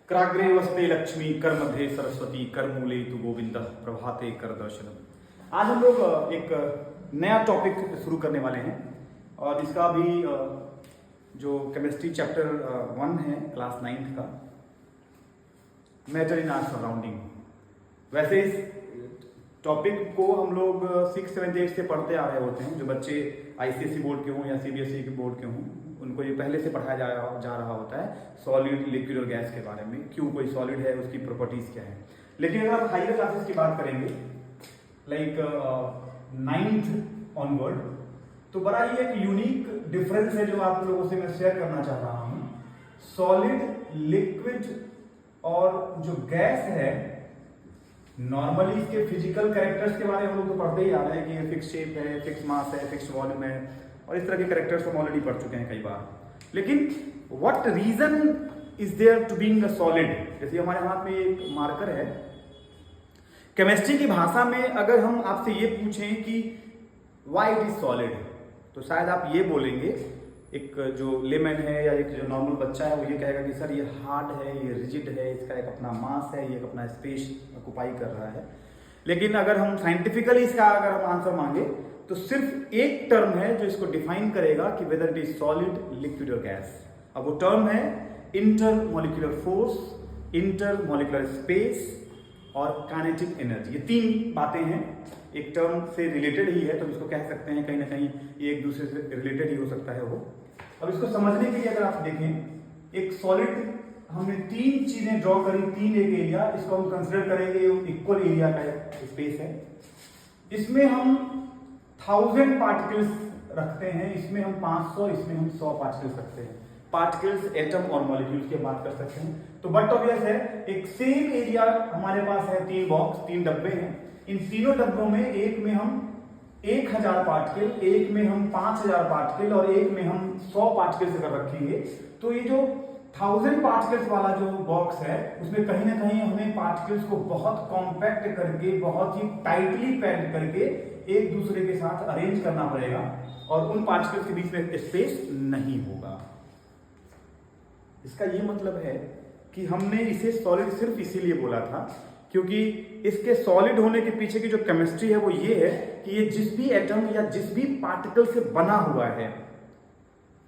क्राग्रे वस्ते लक्ष्मी कर मध्य सरस्वती कर मूले तु गोविंद प्रभाते कर दर्शनम। आज हम लोग एक नया टॉपिक शुरू करने वाले हैं और इसका भी जो केमिस्ट्री चैप्टर 1 है क्लास 9th का, मैटर इन आवर सराउंडिंग। वैसे इस टॉपिक को हम लोग 6th 7th 8th से पढ़ते आ रहे होते हैं। जो बच्चे ICSE बोर्ड के हों या CBSE के बोर्ड के हों, उनको ये पहले से पढ़ाया जा रहा होता है सॉलिड, लिक्विड और गैस के बारे में, क्यों कोई सॉलिड है, उसकी प्रॉपर्टीज क्या है। लेकिन अगर आप हायर क्लासेस की बात करेंगे लाइक 9th ऑनवर्ड, तो बड़ा ही एक यूनिक डिफरेंस है जो आप लोगों से मैं शेयर करना चाह रहा हूं। सॉलिड, लिक्विड और जो गैस है, नॉर्मली इसके फिजिकल कैरेक्टर्स के बारे में हम लोग तो पढ़ते ही आ रहे हैं कि ये फिक्स शेप है, फिक्स मास है, फिक्स वॉल्यूम है और इस तरह के कैरेक्टर्स हम ऑलरेडी पढ़ चुके हैं कई बार। लेकिन what reason is there to being a solid. जैसे हमारे हाथ में एक मार्कर है, केमिस्ट्री की भाषा में अगर हम आपसे ये पूछें कि व्हाई इट इज सॉलिड, तो शायद आप ये बोलेंगे, एक जो लेमन है या एक जो नॉर्मल बच्चा है वो ये कहेगा कि सर ये हार्ड है, ये रिजिड है, इसका एक अपना मास है, ये एक अपना स्पेस ऑक्युपाई कर रहा है। लेकिन अगर हम साइंटिफिकली इसका अगर हम आंसर मांगे तो सिर्फ एक टर्म है जो इसको डिफाइन करेगा कि whether it is solid, liquid और गैस। अब वो टर्म है इंटरमॉलिक्यूलर फोर्स, इंटरमॉलिक्यूलर स्पेस और काइनेटिक एनर्जी। ये तीन बातें हैं, एक टर्म से रिलेटेड ही है, तो इसको कह सकते हैं कहीं ना कहीं ये एक दूसरे से रिलेटेड ही हो सकता है वो। अब इसको समझने के लिए अगर आप देखें, एक सॉलिड हमने तीन चीजें ड्रॉ करी, तीन एक एरिया, इसको हम कंसिडर करेंगे इक्वल एरिया का स्पेस है। इसमें हम 1000 पार्टिकल्स रखते हैं, इसमें हम 500, इसमें हम 100 पार्टिकल्स रखते हैं। पार्टिकल्स, एटम और मॉलिक्यूल्स की बात कर सकते हैं। तो बट ऑब्वियस है, एक सेम एरिया हमारे पास है, 3 बॉक्स, 3 डब्बे हैं। इन तीनों डब्बों में एक में हम 1000 पार्टिकल, एक में हम 5000 पार्टिकल और एक में हम 100 पार्टिकल्स अगर रखेंगे, तो ये जो 1000 पार्टिकल्स वाला जो बॉक्स है, उसमें कहीं ना कहीं हमें पार्टिकल्स को बहुत कॉम्पैक्ट करके, बहुत ही टाइटली पैक्ड करके एक दूसरे के साथ अरेंज करना पड़ेगा और उन पार्टिकल्स के बीच में स्पेस नहीं होगा। इसका ये मतलब है कि हमने इसे सॉलिड सिर्फ इसीलिए बोला था क्योंकि इसके सॉलिड होने के पीछे की जो केमिस्ट्री है वो ये है कि ये जिस भी एटम या जिस भी पार्टिकल से बना हुआ है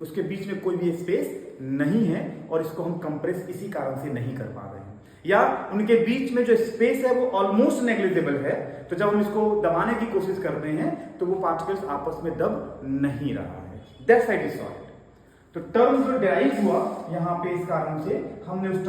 उसके बीच में कोई भी स्पेस नहीं है और इसको हम कंप्रेस इसी कारण से नहीं कर पा रहे हैं, या उनके बीच में जो स्पेस है वो ऑलमोस्ट नेग्लिजिबल है। तो जब हम इसको दबाने की कोशिश करते हैं तो वो पार्टिकल्स आपस में दब नहीं रहा है। That's why it is solid. तो टर्म जो डेराइव हुआ यहाँ पे इस कारण से हमने उस